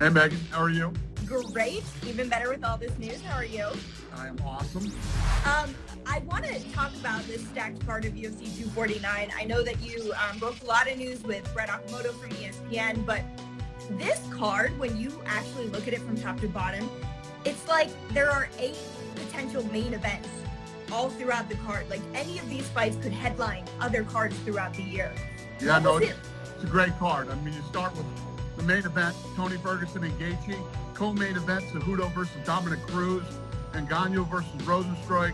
Hey, Megan. How are you? Great. Even better with all this news. How are you? I am awesome. I want to talk about this stacked card of UFC 249. I know that you broke a lot of news with Brett Okamoto from ESPN, but this card, when you actually look at it from top to bottom, it's like there are 8 potential main events all throughout the card. Like any of these fights could headline other cards throughout the year. Yeah, no, it's a great card. I mean, you start with the main event, Tony Ferguson and Gaethje. Co-main event, Cejudo versus Dominic Cruz. Ngannou versus Rosenstruik.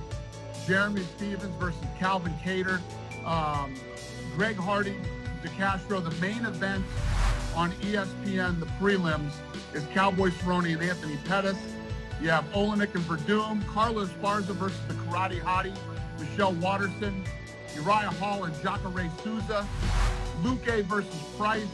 Jeremy Stevens versus Calvin Kattar. Greg Hardy, DeCastro. The main event on ESPN, the prelims, is Cowboy Cerrone and Anthony Pettis. You have Olenek and Verdum. Carla Esparza versus the Karate Hottie, Michelle Watterson. Uriah Hall and Jacare Souza. Luque versus Price.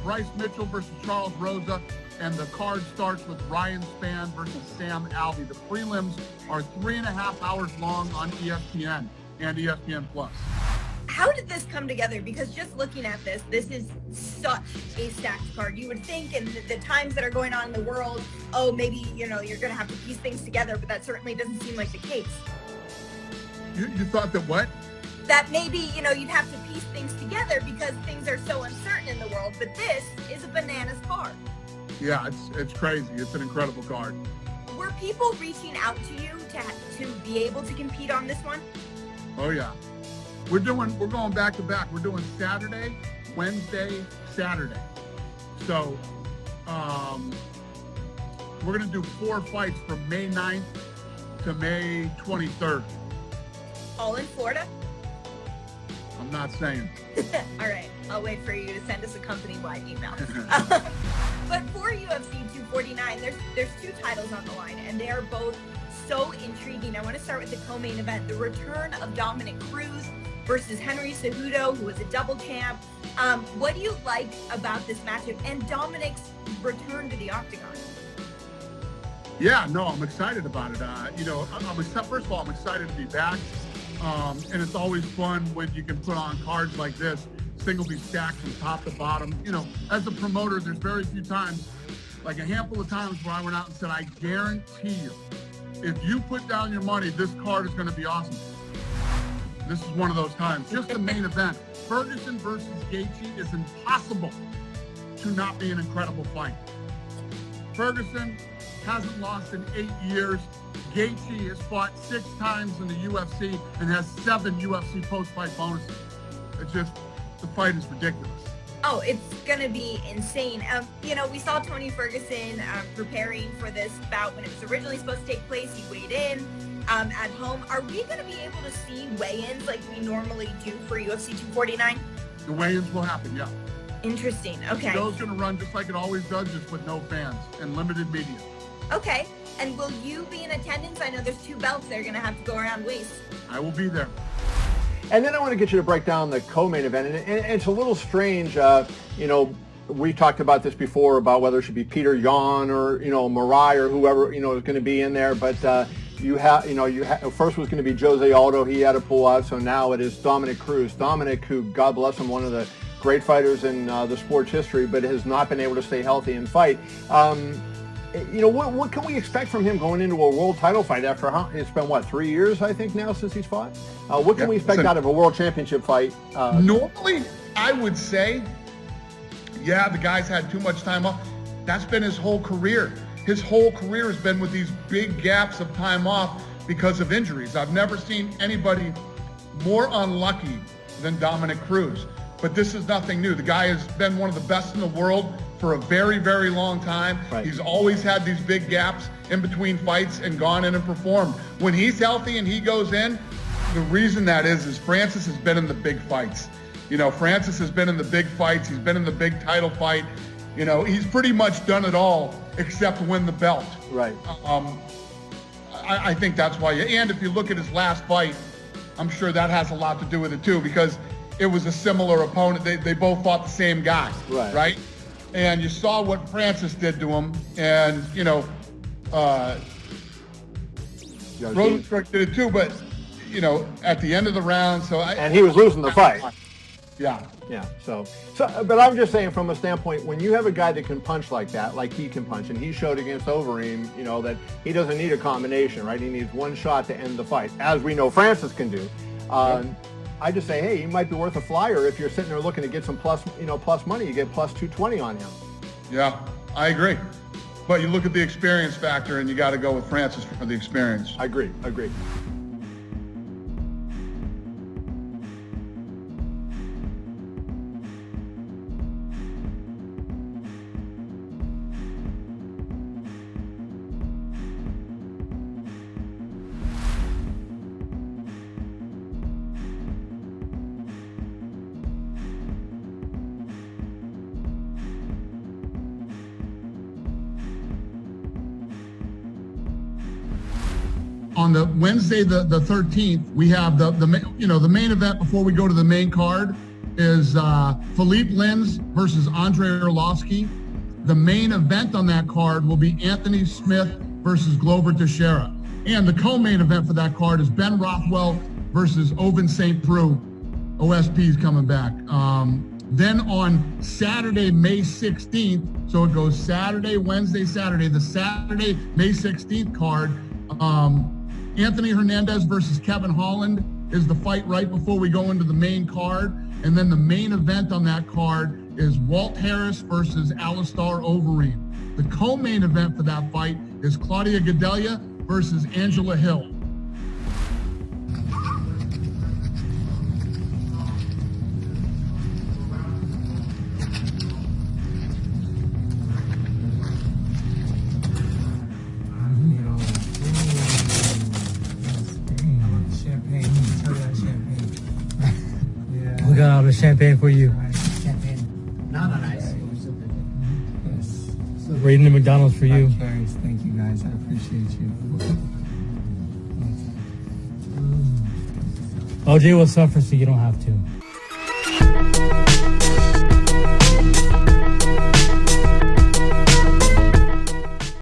Bryce Mitchell versus Charles Rosa. And the card starts with Ryan Spann versus Sam Alvey. The prelims are 3.5 hours long on ESPN and ESPN Plus. How did this come together? Because just looking at this is such a stacked card. You would think in the times that are going on in the world, oh, maybe, you're going to have to piece things together, but that certainly doesn't seem like the case. You thought that what? That maybe, you'd have to piece things together because things are so uncertain in the world, but this is a bananas card. Yeah, it's crazy. It's an incredible card. Were people reaching out to you to be able to compete on this one? Oh yeah. We're going back to back. We're doing Saturday, Wednesday, Saturday. So we're gonna do 4 fights from May 9th to May 23rd. All in Florida? I'm not saying. All right, I'll wait for you to send us a company-wide email. But for UFC 249, there's 2 titles on the line, and they are both so intriguing. I want to start with the co-main event, the return of Dominic Cruz versus Henry Cejudo, who was a double champ. What do you like about this matchup and Dominic's return to the octagon? Yeah, no, I'm excited about it. First of all, I'm excited to be back. And it's always fun when you can put on cards like this. Thing will be stacked from top to bottom. As a promoter, there's very few times, like a handful of times where I went out and said, I guarantee you, if you put down your money, this card is going to be awesome. This is one of those times. Just the main event. Ferguson versus Gaethje is impossible to not be an incredible fight. Ferguson hasn't lost in 8 years. Gaethje has fought 6 times in the UFC and has 7 UFC post-fight bonuses. It's just, the fight is ridiculous. Oh, it's going to be insane. We saw Tony Ferguson preparing for this bout when it was originally supposed to take place. He weighed in at home. Are we going to be able to see weigh-ins like we normally do for UFC 249? The weigh-ins will happen, yeah. Interesting. Okay. The show's going to run just like it always does, just with no fans and limited media. Okay. And will you be in attendance? I know there's 2 belts that are going to have to go around waist. I will be there. And then I want to get you to break down the co-main event. And it's a little strange. We talked about this before about whether it should be Peter Yan or, Marai or whoever, is going to be in there. But first was going to be Jose Aldo. He had to pull out. So now it is Dominic Cruz. Dominic, who, God bless him, one of the great fighters in the sport's history, but has not been able to stay healthy and fight. What can we expect from him going into a world title fight after it's been, 3 years, I think, now since he's fought? What can we expect out of a world championship fight? Normally, I would say, the guy's had too much time off. That's been his whole career. His whole career has been with these big gaps of time off because of injuries. I've never seen anybody more unlucky than Dominic Cruz. But this is nothing new. The guy has been one of the best in the world for a very, very long time. Right. He's always had these big gaps in between fights and gone in and performed. When he's healthy and he goes in, the reason that is Francis has been in the big fights. Francis has been in the big fights. He's been in the big title fight. He's pretty much done it all except win the belt. Right. I think that's why. And if you look at his last fight, I'm sure that has a lot to do with it too, because it was a similar opponent. They both fought the same guy, right? And you saw what Francis did to him, and Rosenstruik did it too. But at the end of the round, and he was losing the fight. Yeah. Yeah. So, but I'm just saying from a standpoint, when you have a guy that can punch like that, like he can punch, and he showed against Overeem, you know, that he doesn't need a combination, right? He needs one shot to end the fight, as we know Francis can do. I just say, hey, he might be worth a flyer if you're sitting there looking to get some plus money. You get plus 220 on him. Yeah, I agree. But you look at the experience factor, and you got to go with Francis for the experience. I agree. On the Wednesday, the 13th, we have the main event before we go to the main card is Philippe Lins versus Andre Arlovsky. The main event on that card will be Anthony Smith versus Glover Teixeira. And the co-main event for that card is Ben Rothwell versus Ovince St. Preux. OSP is coming back. Then on Saturday, May 16th, so it goes Saturday, Wednesday, Saturday, the Saturday, May 16th card, Anthony Hernandez versus Kevin Holland is the fight right before we go into the main card. And then the main event on that card is Walt Harris versus Alistair Overeem. The co-main event for that fight is Claudia Gadelha versus Angela Hill. We got all the champagne for you. Champagne. No, nice. Yes. We're eating the McDonald's for you. Thank you guys. I appreciate you. OJ will suffer so you don't have to.